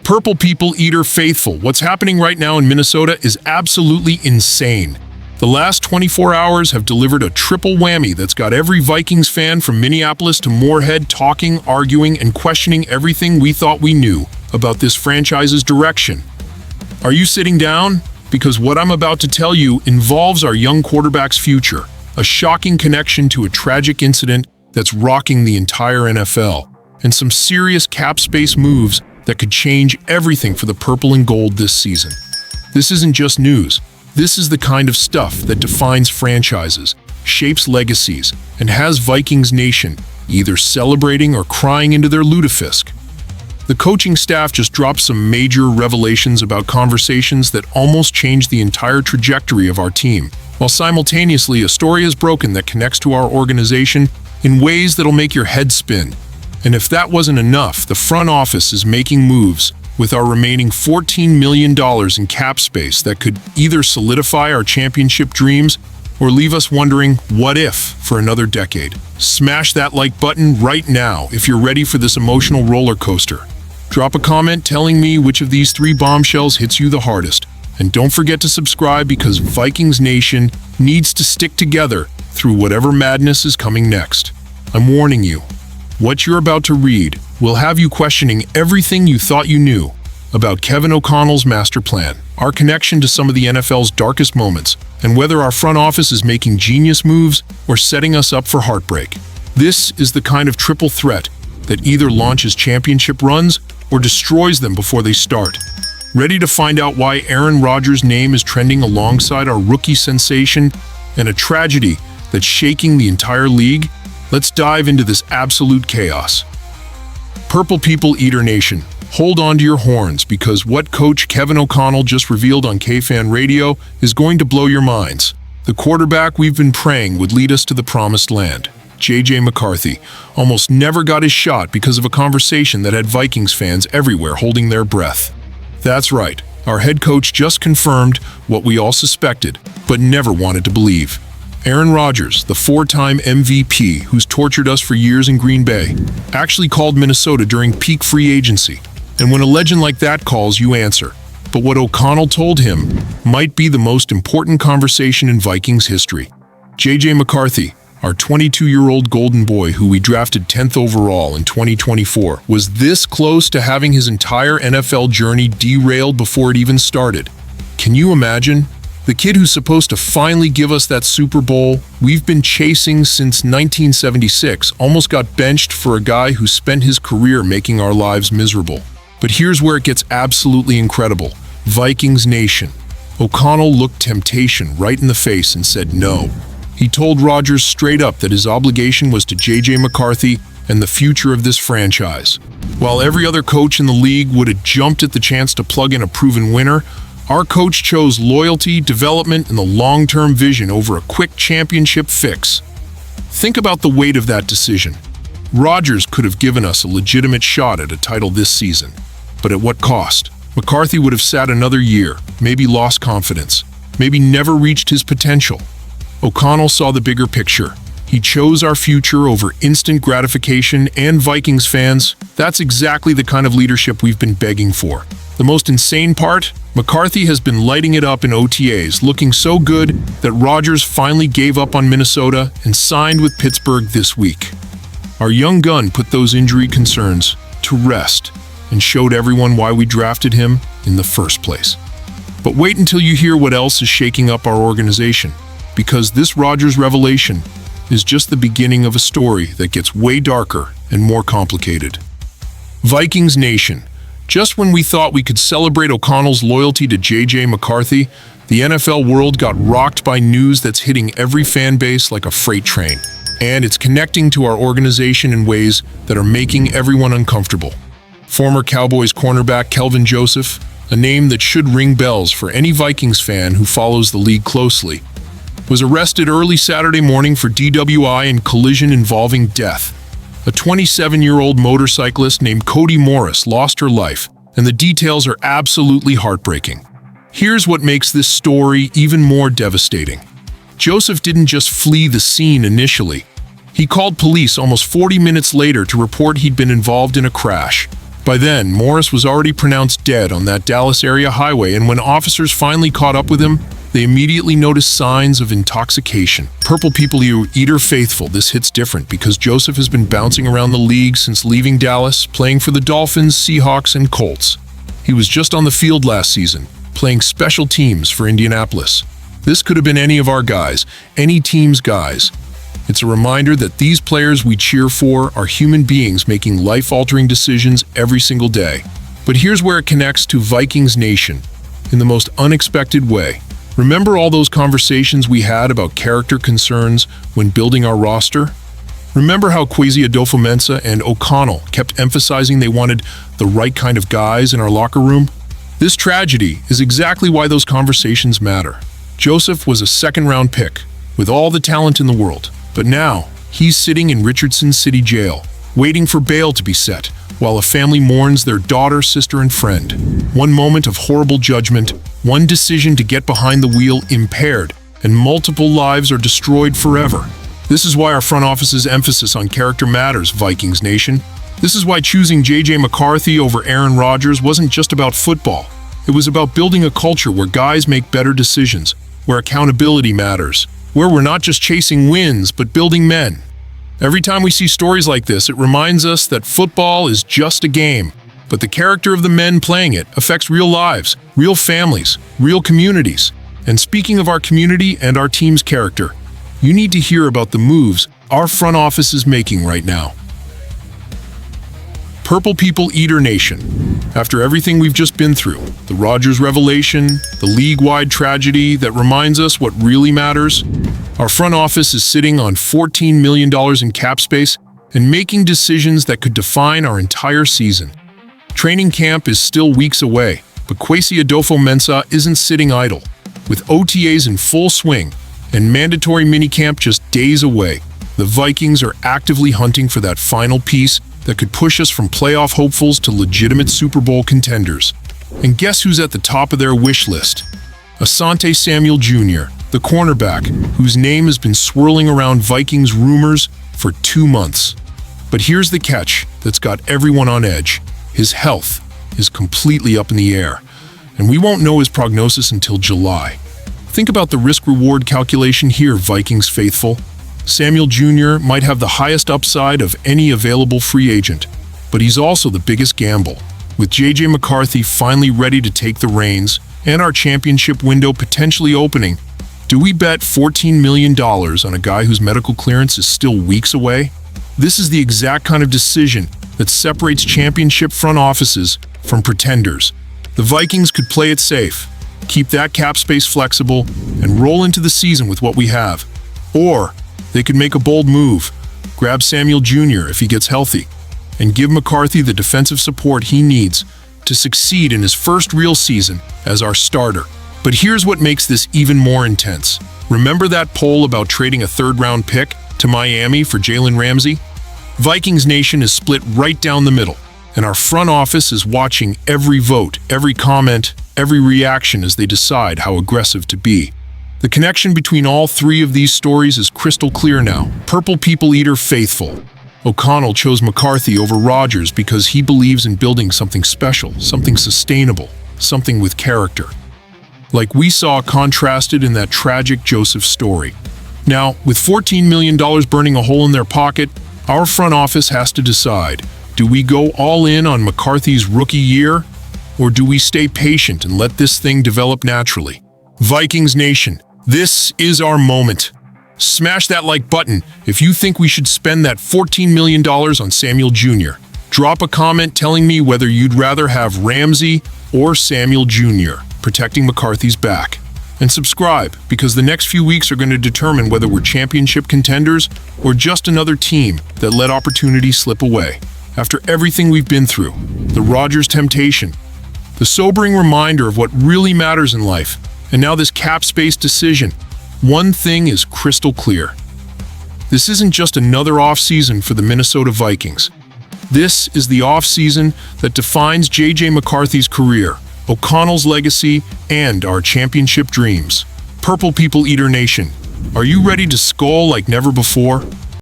Purple People Eater faithful, what's happening right now in Minnesota is absolutely insane. The last 24 hours have delivered a triple whammy that's got every Vikings fan from Minneapolis to Moorhead talking, arguing, and questioning everything we thought we knew about this franchise's direction. Are you sitting down? Because what I'm about to tell you involves our young quarterback's future, a shocking connection to a tragic incident that's rocking the entire NFL, and some serious cap space moves that could change everything for the purple and gold this season. This isn't just news. This is the kind of stuff that defines franchises, shapes legacies, and has Vikings Nation either celebrating or crying into their lutefisk. The coaching staff just dropped some major revelations about conversations that almost changed the entire trajectory of our team, while simultaneously a story is broken that connects to our organization in ways that'll make your head spin. And if that wasn't enough, the front office is making moves with our remaining $14 million in cap space that could either solidify our championship dreams or leave us wondering, what if, for another decade? Smash that like button right now if you're ready for this emotional roller coaster. Drop a comment telling me which of these three bombshells hits you the hardest. And don't forget to subscribe because Vikings Nation needs to stick together through whatever madness is coming next. I'm warning you. What you're about to read will have you questioning everything you thought you knew about Kevin O'Connell's master plan, our connection to some of the NFL's darkest moments, and whether our front office is making genius moves or setting us up for heartbreak. This is the kind of triple threat that either launches championship runs or destroys them before they start. Ready to find out why Aaron Rodgers' name is trending alongside our rookie sensation and a tragedy that's shaking the entire league? Let's dive into this absolute chaos. Purple People Eater Nation, hold on to your horns because what Coach Kevin O'Connell just revealed on KFan Radio is going to blow your minds. The quarterback we've been praying would lead us to the promised land, J.J. McCarthy, almost never got his shot because of a conversation that had Vikings fans everywhere holding their breath. That's right, our head coach just confirmed what we all suspected, but never wanted to believe. Aaron Rodgers, the four-time MVP who's tortured us for years in Green Bay, actually called Minnesota during peak free agency. And when a legend like that calls, you answer. But what O'Connell told him might be the most important conversation in Vikings history. J.J. McCarthy, our 22-year-old golden boy who we drafted 10th overall in 2024, was this close to having his entire NFL journey derailed before it even started. Can you imagine? The kid who's supposed to finally give us that Super Bowl we've been chasing since 1976 almost got benched for a guy who spent his career making our lives miserable. But here's where it gets absolutely incredible. Vikings Nation. O'Connell looked temptation right in the face and said no. He told Rodgers straight up that his obligation was to J.J. McCarthy and the future of this franchise. While every other coach in the league would have jumped at the chance to plug in a proven winner, our coach chose loyalty, development, and the long-term vision over a quick championship fix. Think about the weight of that decision. Rodgers could have given us a legitimate shot at a title this season. But at what cost? McCarthy would have sat another year, maybe lost confidence, maybe never reached his potential. O'Connell saw the bigger picture. He chose our future over instant gratification, and Vikings fans, that's exactly the kind of leadership we've been begging for. The most insane part? McCarthy has been lighting it up in OTAs, looking so good that Rodgers finally gave up on Minnesota and signed with Pittsburgh this week. Our young gun put those injury concerns to rest and showed everyone why we drafted him in the first place. But wait until you hear what else is shaking up our organization, because this Rodgers revelation is just the beginning of a story that gets way darker and more complicated. Vikings Nation. Just when we thought we could celebrate O'Connell's loyalty to J.J. McCarthy, the NFL world got rocked by news that's hitting every fan base like a freight train. And it's connecting to our organization in ways that are making everyone uncomfortable. Former Cowboys cornerback Kelvin Joseph, a name that should ring bells for any Vikings fan who follows the league closely, was arrested early Saturday morning for DWI and collision involving death. A 27-year-old motorcyclist named Cody Morris lost her life, and the details are absolutely heartbreaking. Here's what makes this story even more devastating. Joseph didn't just flee the scene initially. He called police almost 40 minutes later to report he'd been involved in a crash. By then, Morris was already pronounced dead on that Dallas area highway, and when officers finally caught up with him, they immediately noticed signs of intoxication. Purple People Eater faithful, this hits different because Joseph has been bouncing around the league since leaving Dallas, playing for the Dolphins, Seahawks, and Colts. He was just on the field last season, playing special teams for Indianapolis. This could have been any of our guys, any team's guys. It's a reminder that these players we cheer for are human beings making life-altering decisions every single day. But here's where it connects to Vikings Nation in the most unexpected way. Remember all those conversations we had about character concerns when building our roster? Remember how Kwesi Adofo-Mensah and O'Connell kept emphasizing they wanted the right kind of guys in our locker room? This tragedy is exactly why those conversations matter. Joseph was a second-round pick with all the talent in the world. But now, he's sitting in Richardson City Jail, waiting for bail to be set, while a family mourns their daughter, sister, and friend. One moment of horrible judgment, one decision to get behind the wheel impaired, and multiple lives are destroyed forever. This is why our front office's emphasis on character matters, Vikings Nation. This is why choosing J.J. McCarthy over Aaron Rodgers wasn't just about football. It was about building a culture where guys make better decisions, where accountability matters, where we're not just chasing wins, but building men. Every time we see stories like this, it reminds us that football is just a game, but the character of the men playing it affects real lives, real families, real communities. And speaking of our community and our team's character, you need to hear about the moves our front office is making right now. Purple People Eater Nation. After everything we've just been through, the Rodgers revelation, the league-wide tragedy that reminds us what really matters, our front office is sitting on $14 million in cap space and making decisions that could define our entire season. Training camp is still weeks away, but Kwesi Adofo-Mensah isn't sitting idle. With OTAs in full swing and mandatory minicamp just days away, the Vikings are actively hunting for that final piece that could push us from playoff hopefuls to legitimate Super Bowl contenders. And guess who's at the top of their wish list? Asante Samuel Jr., the cornerback, whose name has been swirling around Vikings rumors for 2 months. But here's the catch that's got everyone on edge. His health is completely up in the air, and we won't know his prognosis until July. Think about the risk-reward calculation here, Vikings faithful. Samuel Jr. might have the highest upside of any available free agent, but he's also the biggest gamble. With J.J. McCarthy finally ready to take the reins and our championship window potentially opening, do we bet $14 million on a guy whose medical clearance is still weeks away? This is the exact kind of decision that separates championship front offices from pretenders. The Vikings could play it safe, keep that cap space flexible, and roll into the season with what we have. Or they could make a bold move, grab Samuel Jr. if he gets healthy, and give McCarthy the defensive support he needs to succeed in his first real season as our starter. But here's what makes this even more intense. Remember that poll about trading a third-round pick to Miami for Jalen Ramsey? Vikings Nation is split right down the middle, and our front office is watching every vote, every comment, every reaction as they decide how aggressive to be. The connection between all three of these stories is crystal clear now. Purple People Eater faithful. O'Connell chose McCarthy over Rodgers because he believes in building something special, something sustainable, something with character. Like we saw contrasted in that tragic Joseph story. Now, with $14 million burning a hole in their pocket, our front office has to decide, do we go all in on McCarthy's rookie year, or do we stay patient and let this thing develop naturally? Vikings Nation, this is our moment. Smash that like button if you think we should spend that $14 million on Samuel Jr. Drop a comment telling me whether you'd rather have Ramsey or Samuel Jr. protecting McCarthy's back. And subscribe, because the next few weeks are going to determine whether we're championship contenders or just another team that let opportunity slip away. After everything we've been through, the Rodgers temptation, the sobering reminder of what really matters in life, and now this cap space decision, one thing is crystal clear. This isn't just another offseason for the Minnesota Vikings. This is the offseason that defines J.J. McCarthy's career, O'Connell's legacy, and our championship dreams. Purple People Eater Nation, are you ready to skull like never before?